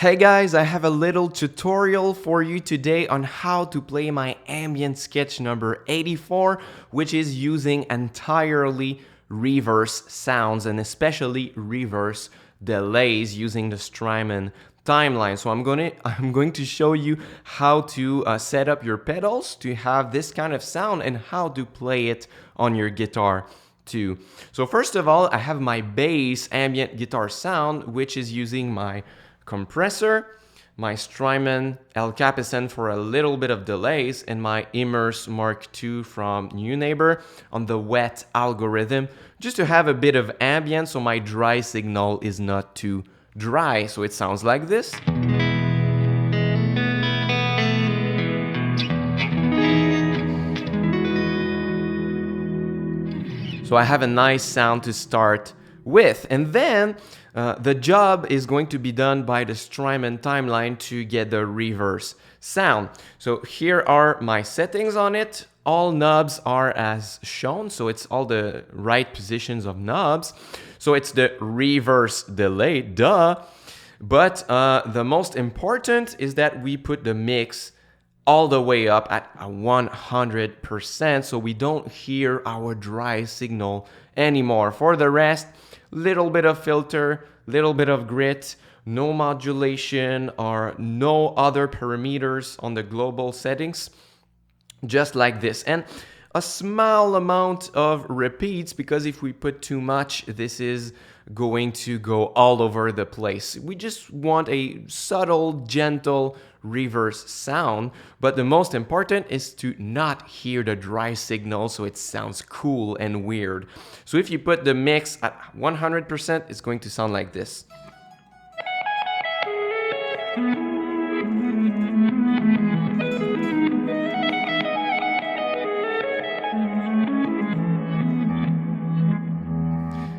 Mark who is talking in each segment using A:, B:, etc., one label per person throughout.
A: Hey guys, I have a little tutorial for you today on how to play my ambient sketch number 84, which is using entirely reverse sounds and especially reverse delays using the Strymon timeline. So I'm going to show you how to set up your pedals to have this kind of sound and how to play it on your guitar too. So first of all, I have my bass ambient guitar sound, which is using my compressor, my Strymon El Capucin for a little bit of delays, and my Immerse Mark II from New Neighbor on the wet algorithm, just to have a bit of ambient so my dry signal is not too dry. So it sounds like this. So I have a nice sound to start with, and then the job is going to be done by the Strymon timeline to get the reverse sound. So here are my settings on it. All knobs are as shown, so it's all the right positions of knobs. So it's the reverse delay, duh. But the most important is that we put the mix all the way up at 100%, so we don't hear our dry signal anymore. For the rest, little bit of filter, little bit of grit, no modulation or no other parameters on the global settings, just like this. And a small amount of repeats, because if we put too much, this is going to go all over the place. We just want a subtle, gentle reverse sound, but the most important is to not hear the dry signal so it sounds cool and weird. So if you put the mix at 100%, it's going to sound like this.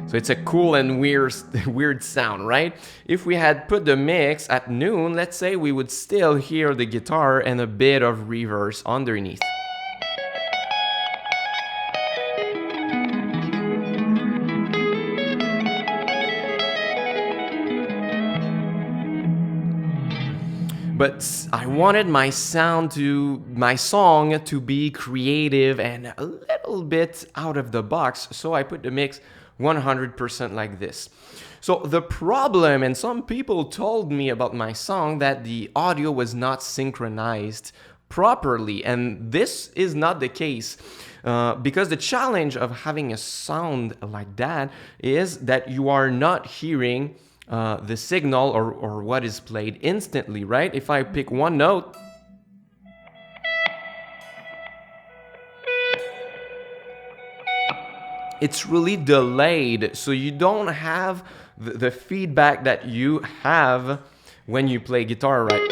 A: So it's a cool and weird sound, right? If we had put the mix at noon, let's say, we would still hear the guitar and a bit of reverse underneath. But I wanted my song to be creative and a little bit out of the box, so I put the mix 100% like this. So the problem, and some people told me about my song that the audio was not synchronized properly, and this is not the case. Because the challenge of having a sound like that is that you are not hearing the signal or what is played instantly, right? If I pick one note, it's really delayed, so you don't have the feedback that you have when you play guitar, right?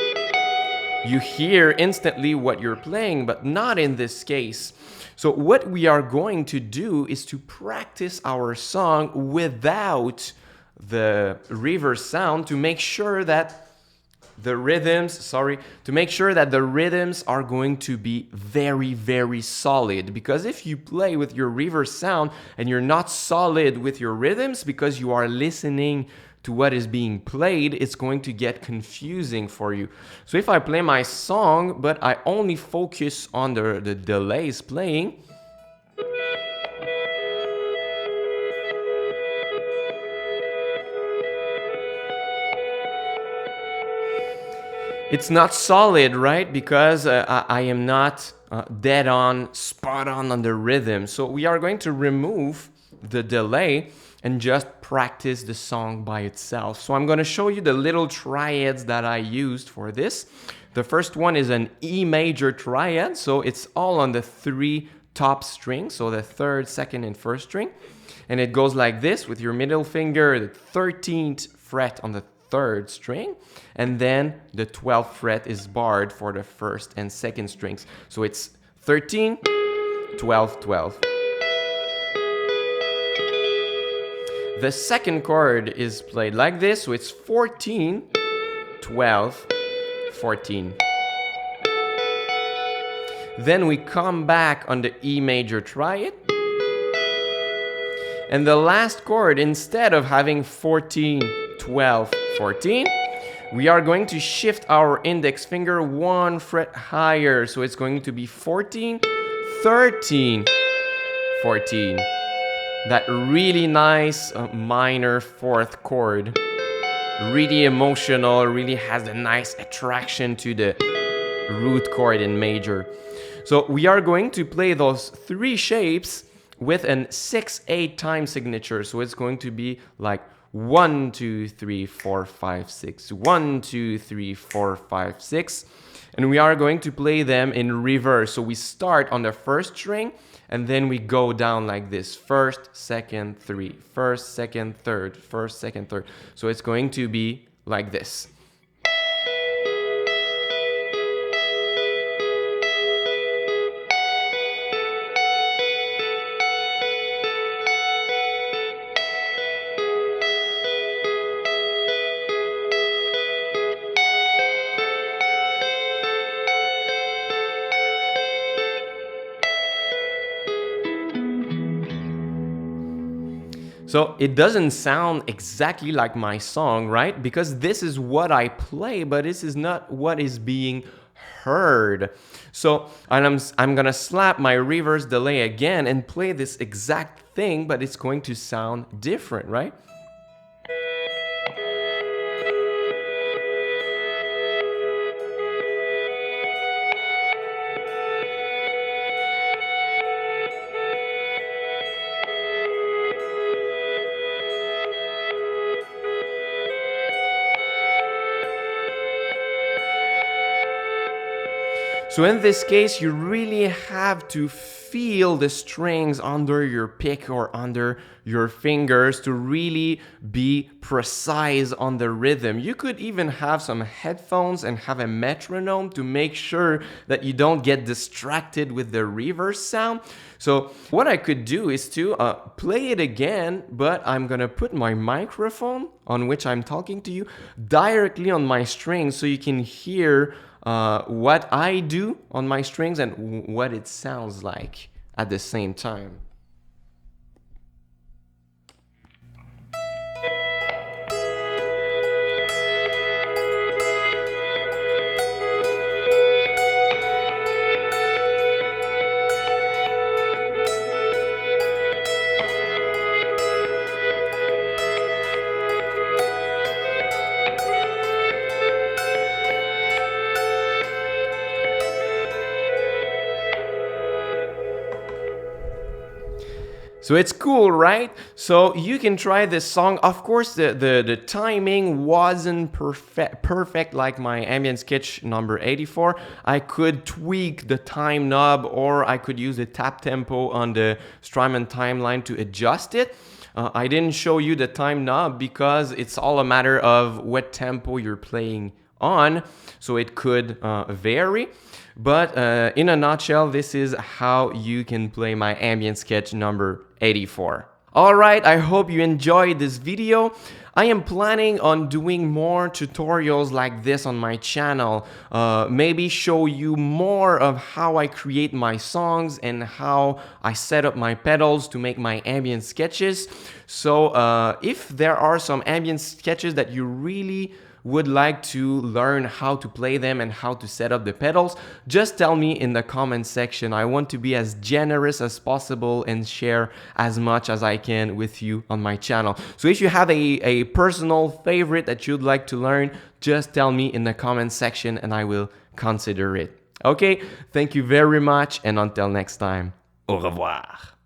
A: You hear instantly what you're playing, but not in this case. So what we are going to do is to practice our song without the reverse sound to make sure that the rhythms are going to be very, very solid. Because if you play with your reverse sound and you're not solid with your rhythms because you are listening to what is being played, it's going to get confusing for you. So if I play my song, but I only focus on the delays playing, it's not solid, right? Because I am not dead on, spot on the rhythm. So we are going to remove the delay and just practice the song by itself. So I'm going to show you the little triads that I used for this. The first one is an E major triad. So it's all on the 3 top strings. So the 3rd, 2nd, and 1st string. And it goes like this with your middle finger, the 13th fret on the 3rd string, and then the 12th fret is barred for the 1st and 2nd strings. So it's 13, 12, 12. The second chord is played like this, so it's 14, 12, 14. Then we come back on the E major triad. And the last chord, instead of having 14, 12, 14, we are going to shift our index finger 1 fret higher. So it's going to be 14, 13, 14. That really nice minor 4th chord. Really emotional, really has a nice attraction to the root chord in major. So we are going to play those 3 shapes with an 6/8 time signature. So it's going to be like 1, 2, 3, 4, 5, 6. 1, 2, 3, 4, 5, 6. And we are going to play them in reverse. So we start on the 1st string and then we go down like this. 1st, 2nd, 3. 1st, 2nd, 3rd. 1st, 2nd, 3rd. So it's going to be like this. So it doesn't sound exactly like my song, right? Because this is what I play, but this is not what is being heard. So I'm gonna slap my reverse delay again and play this exact thing, but it's going to sound different, right? So in this case, you really have to feel the strings under your pick or under your fingers to really be precise on the rhythm. You could even have some headphones and have a metronome to make sure that you don't get distracted with the reverse sound. So what I could do is to play it again, but I'm gonna put my microphone on which I'm talking to you directly on my strings so you can hear what I do on my strings and what it sounds like at the same time. So it's cool, right? So you can try this song. Of course, the timing wasn't perfect like my ambient sketch number 84. I could tweak the time knob, or I could use the tap tempo on the Strymon timeline to adjust it. I didn't show you the time knob because it's all a matter of what tempo you're playing on, so it could vary. But in a nutshell, this is how you can play my ambient sketch number 84. Alright, I hope you enjoyed this video. I am planning on doing more tutorials like this on my channel. Maybe show you more of how I create my songs and how I set up my pedals to make my ambient sketches. So if there are some ambient sketches that you really would like to learn how to play them and how to set up the pedals, just tell me in the comment section. I want to be as generous as possible and share as much as I can with you on my channel. So if you have a personal favorite that you'd like to learn, just tell me in the comment section and I will consider it. Okay, thank you very much, and until next time, au revoir.